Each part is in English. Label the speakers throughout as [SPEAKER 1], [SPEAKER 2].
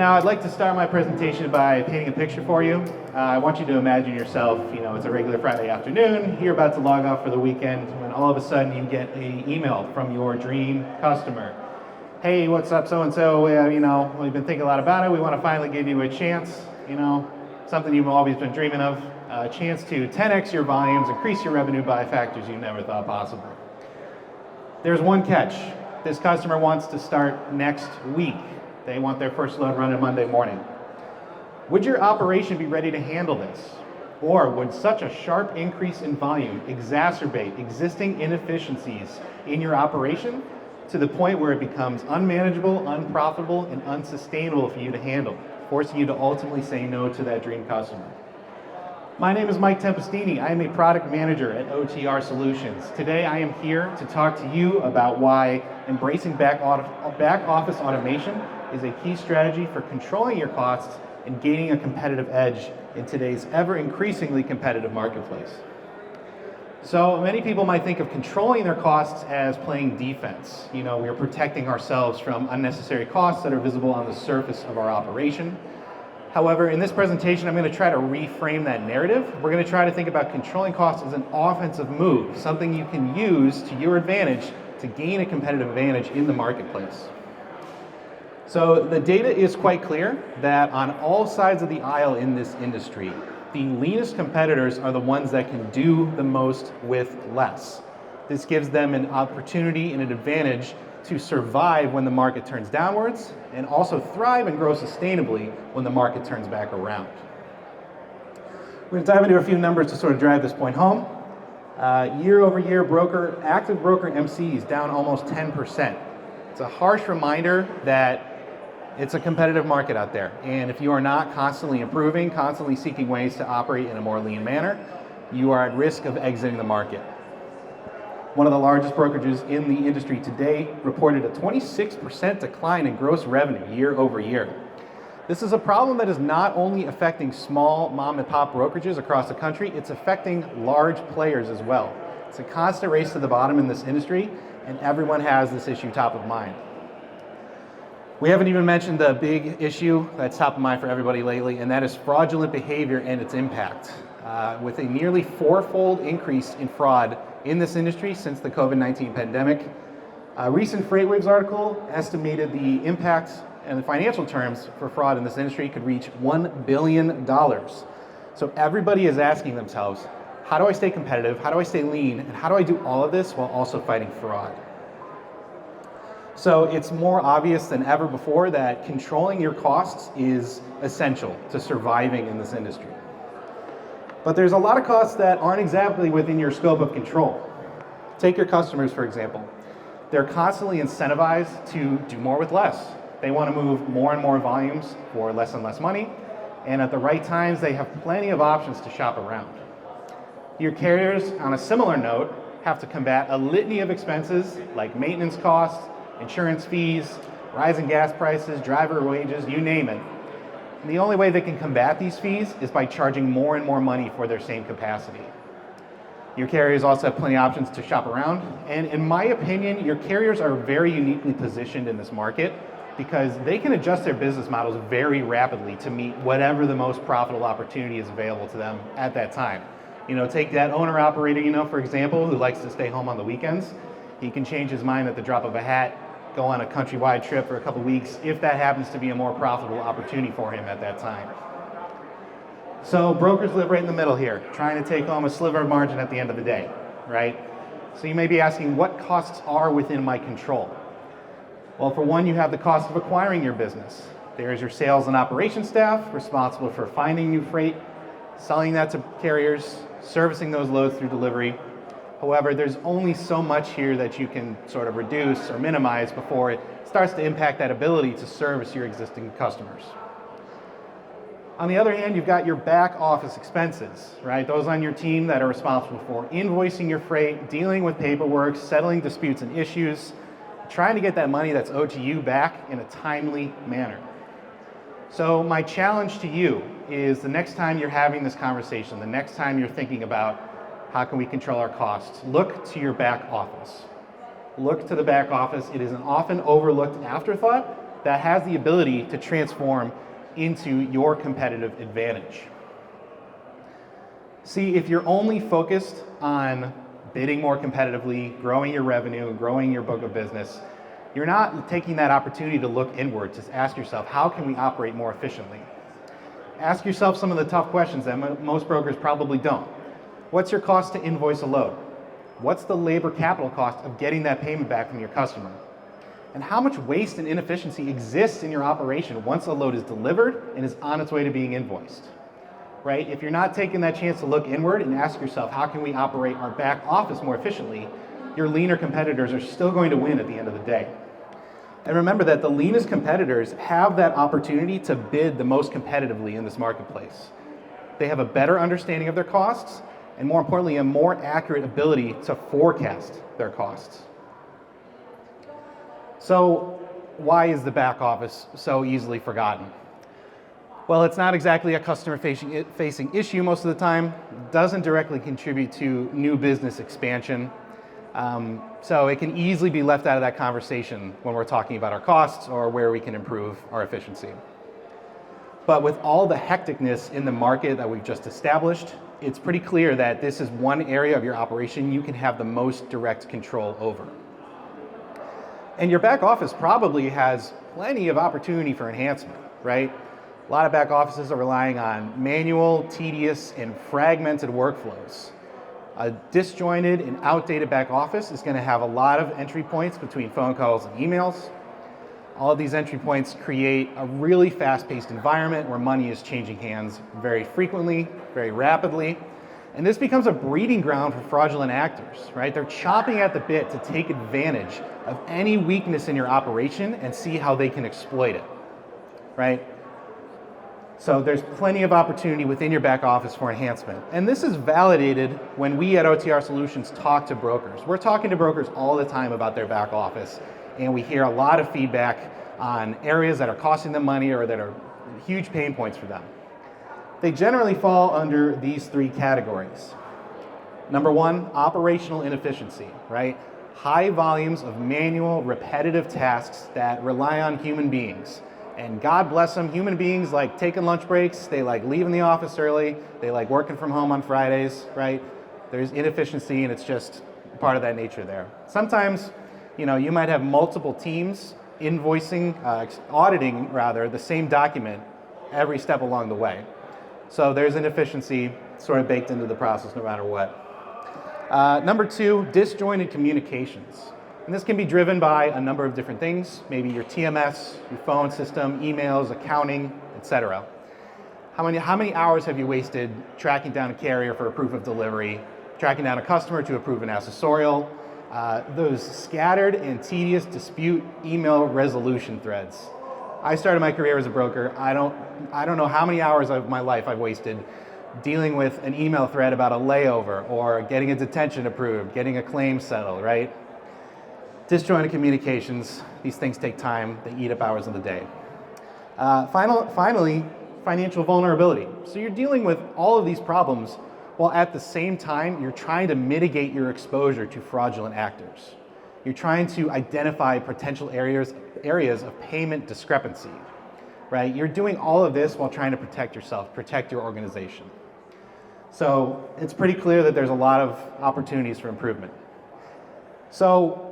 [SPEAKER 1] Now, I'd like to start my presentation by painting a picture for you. I want you to imagine yourself, it's a regular Friday afternoon, you're about to log off for the weekend, when all of a sudden you get an email from your dream customer. Hey, what's up, so-and-so, we've been thinking a lot about it, we want to finally give you a chance, something you've always been dreaming of, a chance to 10x your volumes, increase your revenue by factors you never thought possible. There's one catch. This customer wants to start next week. They want their first load running Monday morning. Would your operation be ready to handle this? Or would such a sharp increase in volume exacerbate existing inefficiencies in your operation to the point where it becomes unmanageable, unprofitable, and unsustainable for you to handle, forcing you to ultimately say no to that dream customer? My name is Mike Tempestini. I am a product manager at OTR Solutions. Today I am here to talk to you about why embracing back office automation is a key strategy for controlling your costs and gaining a competitive edge in today's ever increasingly competitive marketplace. So many people might think of controlling their costs as playing defense. We're protecting ourselves from unnecessary costs that are visible on the surface of our operation. However, in this presentation, I'm going to try to reframe that narrative. We're going to try to think about controlling costs as an offensive move, something you can use to your advantage to gain a competitive advantage in the marketplace. So the data is quite clear that on all sides of the aisle in this industry, the leanest competitors are the ones that can do the most with less. This gives them an opportunity and an advantage to survive when the market turns downwards and also thrive and grow sustainably when the market turns back around. We're going to dive into a few numbers to sort of drive this point home. Year over year, active broker MCs down almost 10%. It's a harsh reminder that it's a competitive market out there, and if you are not constantly improving, constantly seeking ways to operate in a more lean manner, you are at risk of exiting the market. One of the largest brokerages in the industry today reported a 26% decline in gross revenue year over year. This is a problem that is not only affecting small mom and pop brokerages across the country, it's affecting large players as well. It's a constant race to the bottom in this industry, and everyone has this issue top of mind. We haven't even mentioned the big issue that's top of mind for everybody lately, and that is fraudulent behavior and its impact. With a nearly fourfold increase in fraud in this industry since the COVID-19 pandemic. A recent FreightWaves article estimated the impact and the financial terms for fraud in this industry could reach $1 billion. So everybody is asking themselves, how do I stay competitive, how do I stay lean, and how do I do all of this while also fighting fraud? So it's more obvious than ever before that controlling your costs is essential to surviving in this industry. But there's a lot of costs that aren't exactly within your scope of control. Take your customers, for example. They're constantly incentivized to do more with less. They want to move more and more volumes for less and less money, and at the right times, they have plenty of options to shop around. Your carriers, on a similar note, have to combat a litany of expenses like maintenance costs, insurance fees, rising gas prices, driver wages, you name it. And the only way they can combat these fees is by charging more and more money for their same capacity. Your carriers also have plenty of options to shop around, and in my opinion, your carriers are very uniquely positioned in this market because they can adjust their business models very rapidly to meet whatever the most profitable opportunity is available to them at that time. Take that owner-operator, for example, who likes to stay home on the weekends. He can change his mind at the drop of a hat, go on a countrywide trip for a couple weeks if that happens to be a more profitable opportunity for him at that time. So brokers live right in the middle here, trying to take home a sliver of margin at the end of the day, right? So you may be asking, what costs are within my control? Well, for one, you have the cost of acquiring your business. There's your sales and operations staff responsible for finding new freight, selling that to carriers, servicing those loads through delivery. However, there's only so much here that you can sort of reduce or minimize before it starts to impact that ability to service your existing customers. On the other hand, you've got your back office expenses, right? Those on your team that are responsible for invoicing your freight, dealing with paperwork, settling disputes and issues, trying to get that money that's owed to you back in a timely manner. So my challenge to you is the next time you're having this conversation, the next time you're thinking about how can we control our costs, look to your back office. Look to the back office. It is an often overlooked afterthought, that has the ability to transform into your competitive advantage. See, if you're only focused on bidding more competitively, growing your revenue, growing your book of business, you're not taking that opportunity to look inward, to ask yourself, how can we operate more efficiently? Ask yourself some of the tough questions that most brokers probably don't. What's your cost to invoice a load? What's the labor capital cost of getting that payment back from your customer? And how much waste and inefficiency exists in your operation once a load is delivered and is on its way to being invoiced? Right? If you're not taking that chance to look inward and ask yourself, how can we operate our back office more efficiently, your leaner competitors are still going to win at the end of the day. And remember that the leanest competitors have that opportunity to bid the most competitively in this marketplace. They have a better understanding of their costs, and more importantly, a more accurate ability to forecast their costs. So why is the back office so easily forgotten? Well, it's not exactly a customer-facing issue most of the time. It doesn't directly contribute to new business expansion. So it can easily be left out of that conversation when we're talking about our costs or where we can improve our efficiency. But with all the hecticness in the market that we've just established, it's pretty clear that this is one area of your operation you can have the most direct control over. And your back office probably has plenty of opportunity for enhancement, right? A lot of back offices are relying on manual, tedious, and fragmented workflows. A disjointed and outdated back office is going to have a lot of entry points between phone calls and emails. All of these entry points create a really fast-paced environment where money is changing hands very frequently, very rapidly. And this becomes a breeding ground for fraudulent actors, right? They're chomping at the bit to take advantage of any weakness in your operation and see how they can exploit it, right? So there's plenty of opportunity within your back office for enhancement. And this is validated when we at OTR Solutions talk to brokers. We're talking to brokers all the time about their back office, and we hear a lot of feedback on areas that are costing them money or that are huge pain points for them. They generally fall under these three categories. Number one, operational inefficiency, right? High volumes of manual, repetitive tasks that rely on human beings. And God bless them, human beings like taking lunch breaks, they like leaving the office early, they like working from home on Fridays, right? There's inefficiency and it's just part of that nature there. Sometimes, you might have multiple teams auditing the same document every step along the way. So there's inefficiency sort of baked into the process no matter what. Number two, disjointed communications. And this can be driven by a number of different things, maybe your TMS, your phone system, emails, accounting, etc. How many hours have you wasted tracking down a carrier for a proof of delivery, tracking down a customer to approve an accessorial, those scattered and tedious dispute email resolution threads. I started my career as a broker. I don't know how many hours of my life I've wasted dealing with an email thread about a layover or getting a detention approved, getting a claim settled, right? Disjointed communications, these things take time, they eat up hours of the day. Finally, financial vulnerability. So you're dealing with all of these problems while at the same time you're trying to mitigate your exposure to fraudulent actors. You're trying to identify potential areas of payment discrepancy, right? You're doing all of this while trying to protect yourself, protect your organization. So it's pretty clear that there's a lot of opportunities for improvement. So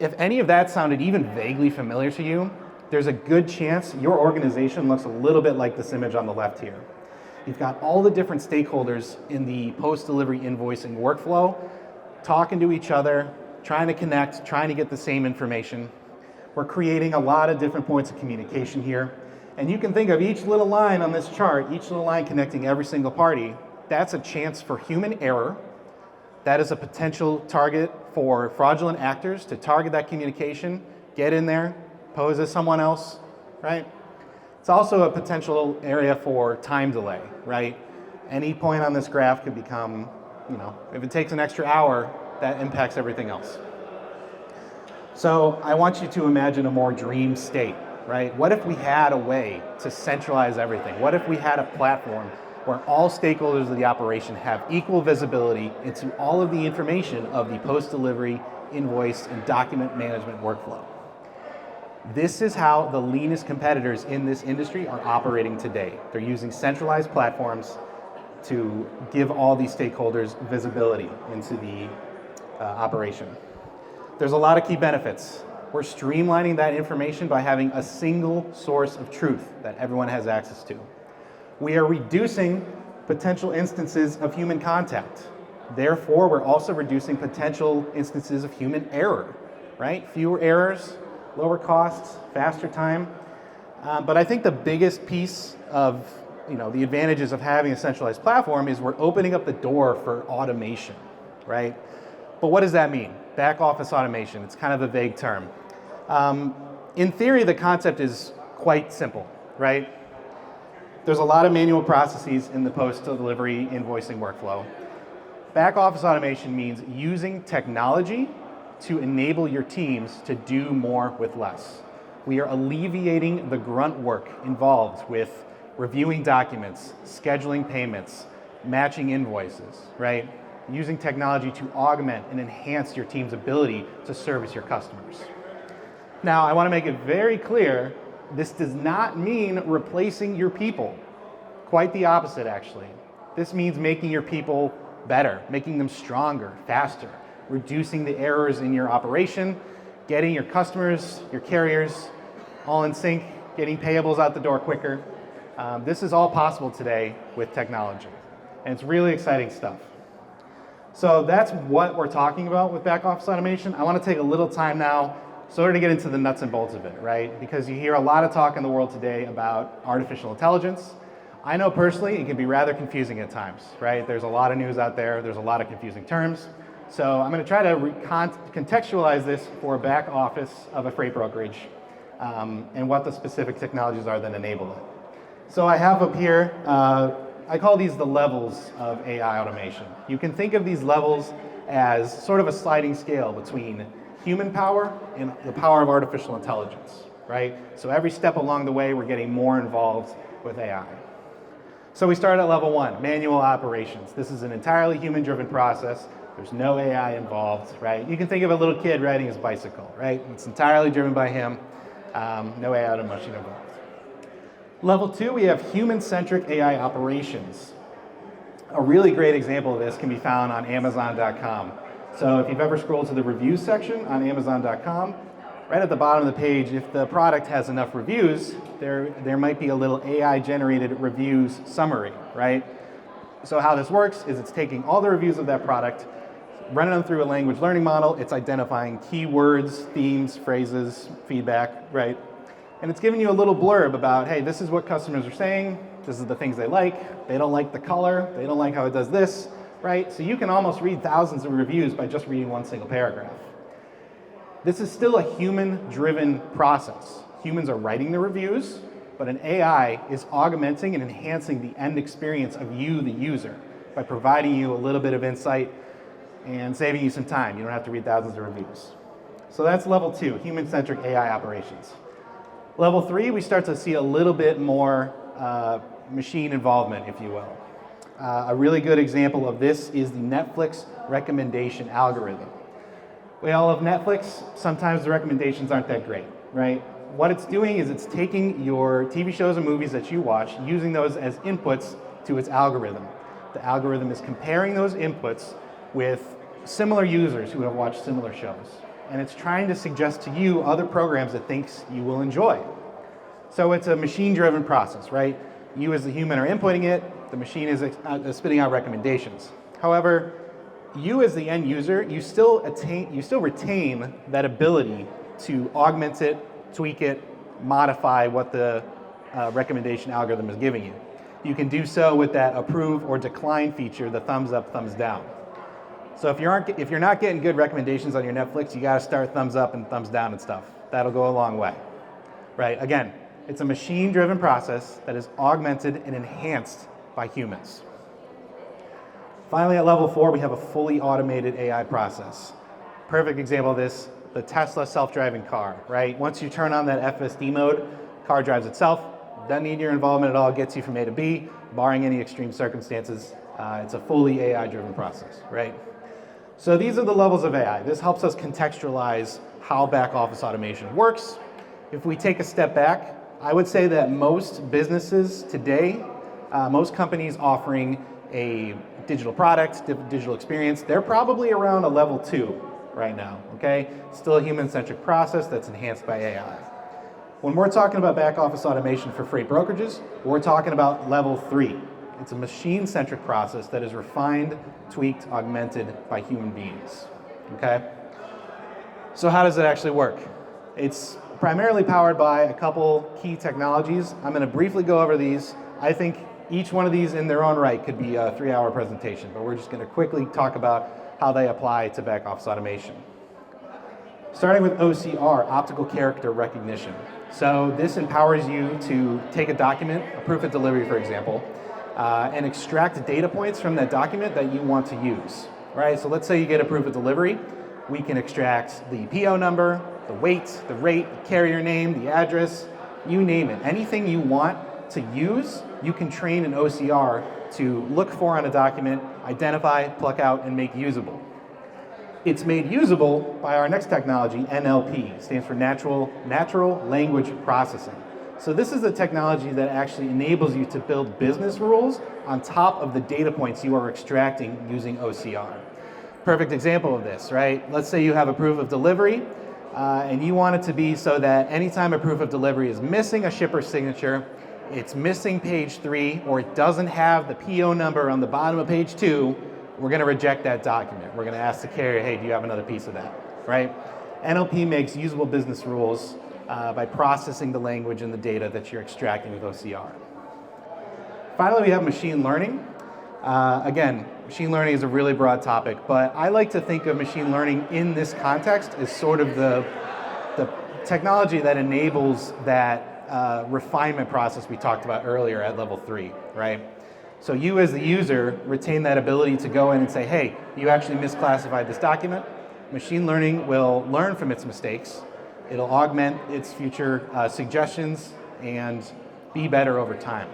[SPEAKER 1] if any of that sounded even vaguely familiar to you, there's a good chance your organization looks a little bit like this image on the left here. You've got all the different stakeholders in the post-delivery invoicing workflow talking to each other, trying to connect, trying to get the same information. We're creating a lot of different points of communication here. And you can think of each little line on this chart, each little line connecting every single party, that's a chance for human error. That is a potential target for fraudulent actors to target that communication, get in there, pose as someone else, right? It's also a potential area for time delay, right? Any point on this graph could become, if it takes an extra hour, that impacts everything else. So I want you to imagine a more dream state, right? What if we had a way to centralize everything? What if we had a platform where all stakeholders of the operation have equal visibility into all of the information of the post-delivery invoice and document management workflow? This is how the leanest competitors in this industry are operating today. They're using centralized platforms to give all these stakeholders visibility into the operation. There's a lot of key benefits. We're streamlining that information by having a single source of truth that everyone has access to. We are reducing potential instances of human contact. Therefore, we're also reducing potential instances of human error, right? Fewer errors, lower costs, faster time. But I think the biggest piece of the advantages of having a centralized platform is we're opening up the door for automation, right? But what does that mean? Back office automation, it's kind of a vague term. In theory, the concept is quite simple, right? There's a lot of manual processes in the post-delivery invoicing workflow. Back office automation means using technology to enable your teams to do more with less. We are alleviating the grunt work involved with reviewing documents, scheduling payments, matching invoices, right? Using technology to augment and enhance your team's ability to service your customers. Now, I want to make it very clear, this does not mean replacing your people. Quite the opposite, actually. This means making your people better, making them stronger, faster, reducing the errors in your operation, getting your customers, your carriers, all in sync, getting payables out the door quicker. This is all possible today with technology, and it's really exciting stuff. So that's what we're talking about with back office automation. I want to take a little time now sort of to get into the nuts and bolts of it, right? Because you hear a lot of talk in the world today about artificial intelligence. I know personally it can be rather confusing at times, right? There's a lot of news out there, there's a lot of confusing terms. So I'm going to try to contextualize this for a back office of a freight brokerage and what the specific technologies are that enable it. So I have up here, I call these the levels of AI automation. You can think of these levels as sort of a sliding scale between human power and the power of artificial intelligence, right? So every step along the way, we're getting more involved with AI. So we start at level 1, manual operations. This is an entirely human-driven process. There's no AI involved, right? You can think of a little kid riding his bicycle, right? It's entirely driven by him, no AI automation involved. Level 2, we have human-centric AI operations. A really great example of this can be found on Amazon.com. So if you've ever scrolled to the reviews section on Amazon.com, right at the bottom of the page, if the product has enough reviews, there might be a little AI-generated reviews summary, right? So how this works is it's taking all the reviews of that product, running them through a language learning model, it's identifying keywords, themes, phrases, feedback, right? And it's giving you a little blurb about, hey, this is what customers are saying, this is the things they like, they don't like the color, they don't like how it does this, right? So you can almost read thousands of reviews by just reading one single paragraph. This is still a human-driven process. Humans are writing the reviews, but an AI is augmenting and enhancing the end experience of you, the user, by providing you a little bit of insight and saving you some time. You don't have to read thousands of reviews. So that's level 2, human-centric AI operations. Level 3, we start to see a little bit more machine involvement, if you will. A really good example of this is the Netflix recommendation algorithm. We all love Netflix. Sometimes the recommendations aren't that great, right? What it's doing is it's taking your TV shows and movies that you watch, using those as inputs to its algorithm. The algorithm is comparing those inputs with similar users who have watched similar shows. And it's trying to suggest to you other programs it thinks you will enjoy. So it's a machine-driven process, right? You as the human are inputting it, the machine is spitting out recommendations. However, you as the end user, you still retain that ability to augment it, tweak it, modify what the recommendation algorithm is giving you. You can do so with that approve or decline feature, the thumbs up, thumbs down. So if you're not getting good recommendations on your Netflix, you got to start thumbs up and thumbs down and stuff. That'll go a long way, right? Again, it's a machine-driven process that is augmented and enhanced by humans. Finally, at level 4, we have a fully automated AI process. Perfect example of this, the Tesla self-driving car, right? Once you turn on that FSD mode, car drives itself, doesn't need your involvement at all, gets you from A to B, barring any extreme circumstances. It's a fully AI-driven process, right? So these are the levels of AI. This helps us contextualize how back office automation works. If we take a step back, I would say that most businesses today, most companies offering a digital product, digital experience, they're probably around a level 2 right now, okay? Still a human-centric process that's enhanced by AI. When we're talking about back office automation for freight brokerages, we're talking about level 3. It's a machine-centric process that is refined, tweaked, augmented by human beings, okay? So how does it actually work? It's primarily powered by a couple key technologies. I'm gonna briefly go over these. I think each one of these in their own right could be a 3-hour presentation, but we're just gonna quickly talk about how they apply to back office automation. Starting with OCR, optical character recognition. So this empowers you to take a document, a proof of delivery for example, and extract data points from that document that you want to use, right? So let's say you get a proof of delivery. We can extract the PO number, the weight, the rate, the carrier name, the address, you name it. Anything you want to use, you can train an OCR to look for on a document, identify, pluck out, and make usable. It's made usable by our next technology, NLP, stands for Natural Language Processing. So this is a technology that actually enables you to build business rules on top of the data points you are extracting using OCR. Perfect example of this, right? Let's say you have a proof of delivery, and you want it to be so that anytime a proof of delivery is missing a shipper's signature, it's missing page 3, or it doesn't have the PO number on the bottom of page 2, we're gonna reject that document. We're gonna ask the carrier, hey, do you have another piece of that, right? NLP makes usable business rules by processing the language and the data that you're extracting with OCR. Finally, we have machine learning. Again, machine learning is a really broad topic, but I like to think of machine learning in this context as sort of the technology that enables that refinement process we talked about earlier at level 3, right? So you as the user retain that ability to go in and say, hey, you actually misclassified this document. Machine learning will learn from its mistakes. It'll augment its future suggestions and be better over time.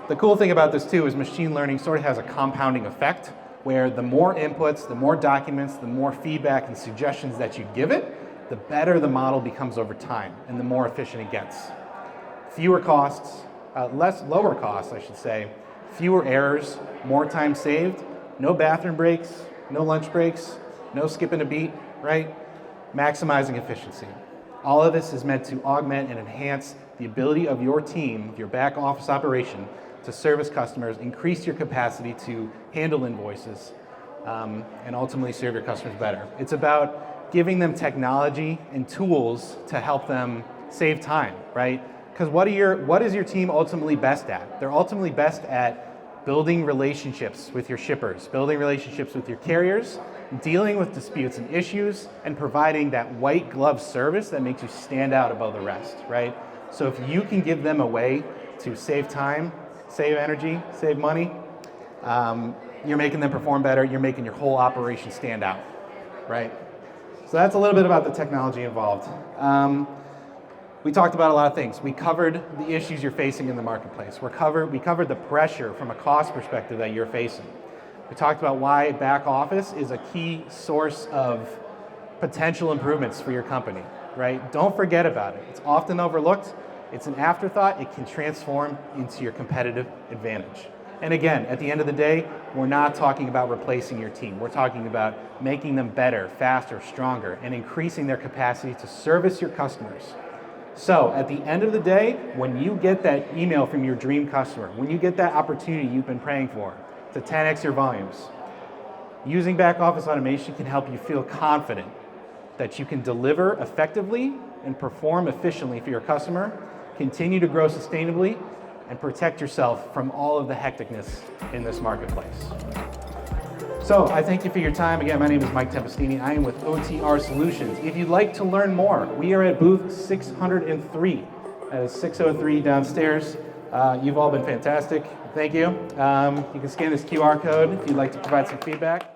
[SPEAKER 1] The cool thing about this too is machine learning sort of has a compounding effect where the more inputs, the more documents, the more feedback and suggestions that you give it, the better the model becomes over time and the more efficient it gets. Fewer costs, lower costs I should say, fewer errors, more time saved, no bathroom breaks, no lunch breaks, no skipping a beat, right? Maximizing efficiency. All of this is meant to augment and enhance the ability of your team, your back office operation, to service customers, increase your capacity to handle invoices, and ultimately serve your customers better. It's about giving them technology and tools to help them save time, right? Because what is your team ultimately best at? They're ultimately best at building relationships with your shippers, building relationships with your carriers, dealing with disputes and issues, and providing that white glove service that makes you stand out above the rest, right? So if you can give them a way to save time, save energy, save money, you're making them perform better, you're making your whole operation stand out, right? So that's a little bit about the technology involved. We talked about a lot of things. We covered the issues you're facing in the marketplace. We covered the pressure from a cost perspective that you're facing. We talked about why back office is a key source of potential improvements for your company, right? Don't forget about it. It's often overlooked. It's an afterthought. It can transform into your competitive advantage. And again, at the end of the day, we're not talking about replacing your team. We're talking about making them better, faster, stronger, and increasing their capacity to service your customers. So at the end of the day, when you get that email from your dream customer, when you get that opportunity you've been praying for to 10x your volumes, using back office automation can help you feel confident that you can deliver effectively and perform efficiently for your customer, continue to grow sustainably, and protect yourself from all of the hecticness in this marketplace. So I thank you for your time. Again, my name is Mike Tempestini. I am with OTR Solutions. If you'd like to learn more, we are at booth 603. That is 603 downstairs. You've all been fantastic. Thank you. You can scan this QR code if you'd like to provide some feedback.